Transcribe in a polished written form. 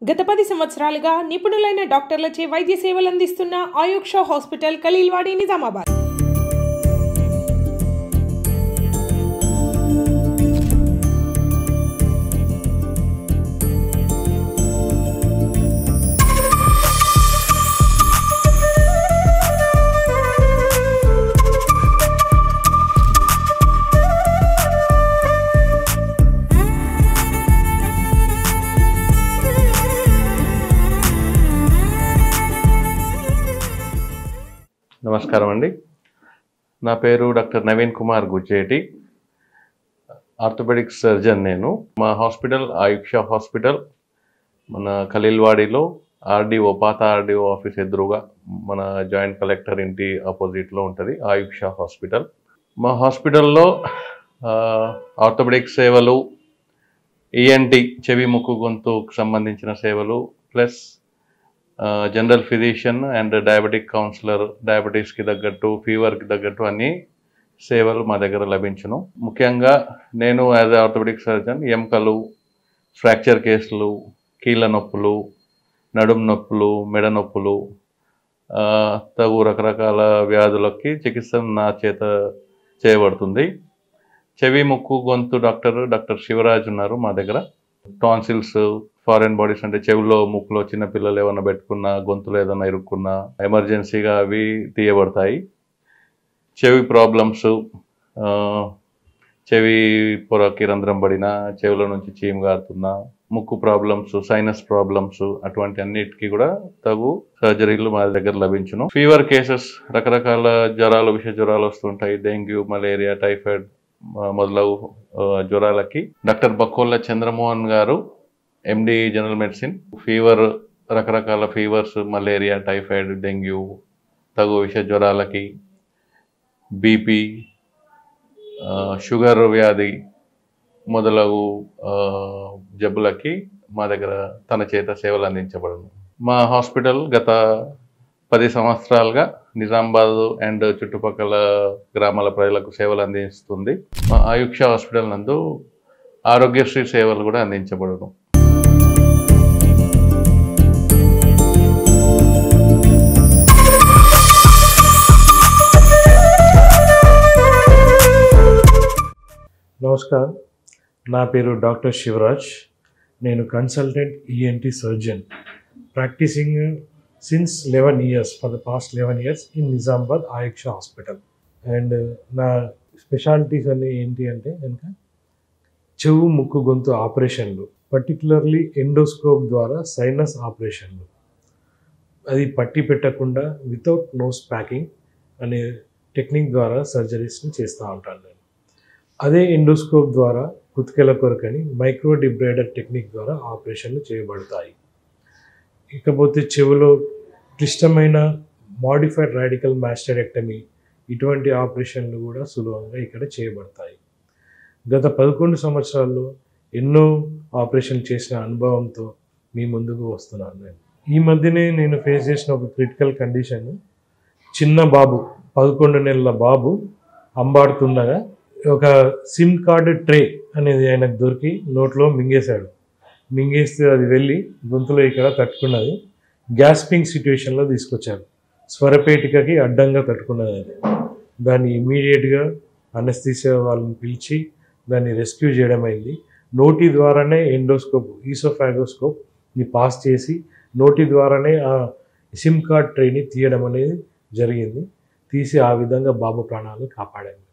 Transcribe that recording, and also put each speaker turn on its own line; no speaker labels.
గత 10 సంవత్సరాలుగా నిపుణులైన డాక్టర్లచే వైద్య సేవలు అందిస్తున్న ఆయుక్ష హాస్పిటల్ ఖలీల్వాడి నిజామాబాద్.
నమస్కారం అండి. నా పేరు doctor Naveen Kumar Gujjeti, orthopaedic surgeon. నేను మా హాస్పిటల్ ఆయుక్ష హాస్పిటల్ మన ఖలీల్వాడిలో ఆర్డీఓ పాత ఆర్డీఓ ఆఫీస్ ఎదురుగా మన జాయింట్ కలెక్టర్ ఇంటి ఆపోజిట్లో ఉంటుంది ఆయుక్ష హాస్పిటల్. మా హాస్పిటల్లో ఆర్థోపెడిక్ సేవలు, ఈఎన్టీ చెవి ముక్కు గొంతుకు సంబంధించిన సేవలు, plus general physician and diabetic counsellor, డయాబెటీస్కి తగ్గట్టు ఫీవర్కి తగ్గట్టు అన్ని సేవలు మా దగ్గర లభించును. ముఖ్యంగా నేను యాజ్ ఆర్థోపెడిక్ సర్జన్ ఎముకలు, ఫ్రాక్చర్ కేసులు, కీళ్ళ నొప్పులు, నడుము నొప్పులు, మెడ నొప్పులు, తగు రకరకాల వ్యాధులకి చికిత్స నా చేత చేయబడుతుంది. చెవి ముక్కు గొంతు డాక్టర్ శివరాజ్ ఉన్నారు మా దగ్గర. టాన్సిల్స్, ఫారెన్ బాడీస్ అంటే చెవిలో ముక్కులో చిన్నపిల్లలు ఏమన్నా పెట్టుకున్నా, గొంతులో ఏదైనా ఇరుక్కున్నా ఎమర్జెన్సీగా అవి తీయబడతాయి. చెవి ప్రాబ్లమ్స్, చెవి పొరకి రంధ్రం పడినా, చెవిలో నుంచి చీము గారుతున్నా, ముక్కు ప్రాబ్లమ్స్, సైనస్ ప్రాబ్లమ్స్, అటువంటి అన్నిటికీ కూడా తగు సర్జరీలు మా దగ్గర లభించును. ఫీవర్ కేసెస్, రకరకాల జ్వరాలు, విష జ్వరాలు వస్తుంటాయి. డెంగ్యూ, మలేరియా, టైఫాయిడ్ మొదలగు జ్వరాలకి డాక్టర్ బక్కోళ్ళ చంద్రమోహన్ గారు, ఎండి జనరల్ మెడిసిన్. ఫీవర్, రకరకాల ఫీవర్స్, మలేరియా, టైఫాయిడ్, డెంగ్యూ, తగు విష జ్వరాలకి, బీపీ, షుగర్ వ్యాధి మొదలగు జబ్బులకి మా దగ్గర తన చేత సేవలు అందించబడును. మా హాస్పిటల్ గత 10 సంవత్సరాలుగా నిజామాబాద్ అండ్ చుట్టుపక్కల గ్రామాల ప్రజలకు సేవలు అందిస్తుంది. మా ఆయుక్ష హాస్పిటల్ నందు ఆరోగ్యశ్రీ సేవలు కూడా అందించబడును.
నమస్కారం, నా పేరు డాక్టర్ శివరాజ్. నేను consultant ENT surgeon, practising since 11 years, for the past 11 years in Nizamabad Ayuksha hospital. And నా స్పెషాలిటీస్ అన్నీ ఏంటి అంటే కనుక చెవు ముక్కు గొంతు ఆపరేషన్లు, పర్టికులర్లీ ఎండోస్కోప్ ద్వారా సైనస్ ఆపరేషన్లు, అది పట్టి పెట్టకుండా వితౌట్ నోస్ ప్యాకింగ్ అనే టెక్నిక్ ద్వారా సర్జరీస్ని చేస్తూ ఉంటాను నేను. అదే ఎండోస్కోప్ ద్వారా కుతికెల కొరకని మైక్రో డిబ్రైడర్ టెక్నిక్ ద్వారా ఆపరేషన్లు చేయబడతాయి. ఇకపోతే చెవిలో క్లిష్టమైన మాడిఫైడ్ రాడికల్ మాస్టరెక్టమీ, ఇటువంటి ఆపరేషన్లు కూడా సులభంగా ఇక్కడ చేయబడతాయి. గత 11 సంవత్సరాల్లో ఎన్నో ఆపరేషన్ చేసిన అనుభవంతో మీ ముందుకు వస్తున్నాను నేను. ఈ మధ్యనే నేను ఫేస్ చేసిన ఒక క్రిటికల్ కండిషన్, చిన్న బాబు 11 నెలల బాబు అంబాడుతుండగా ఒక సిమ్ కార్డు ట్రే అనేది ఆయనకు దొరికి నోట్లో మింగేశాడు. మింగేస్తే అది వెళ్ళి గొంతులో ఇక్కడ తట్టుకున్నది. గ్యాస్పింగ్ సిచ్యువేషన్లో తీసుకొచ్చారు. స్వరపేటికకి అడ్డంగా తట్టుకున్నది అది. దాన్ని ఇమీడియట్గా అనస్థీసియా వాళ్ళని పిలిచి దాన్ని రెస్క్యూ చేయడం అయింది. నోటి ద్వారానే ఎండోస్కోప్, ఈసోఫాగోస్కోప్ని పాస్ చేసి నోటి ద్వారానే ఆ సిమ్ కార్డ్ ట్రేని తీయడం అనేది జరిగింది. తీసి ఆ విధంగా బాబు ప్రాణాలు కాపాడాము.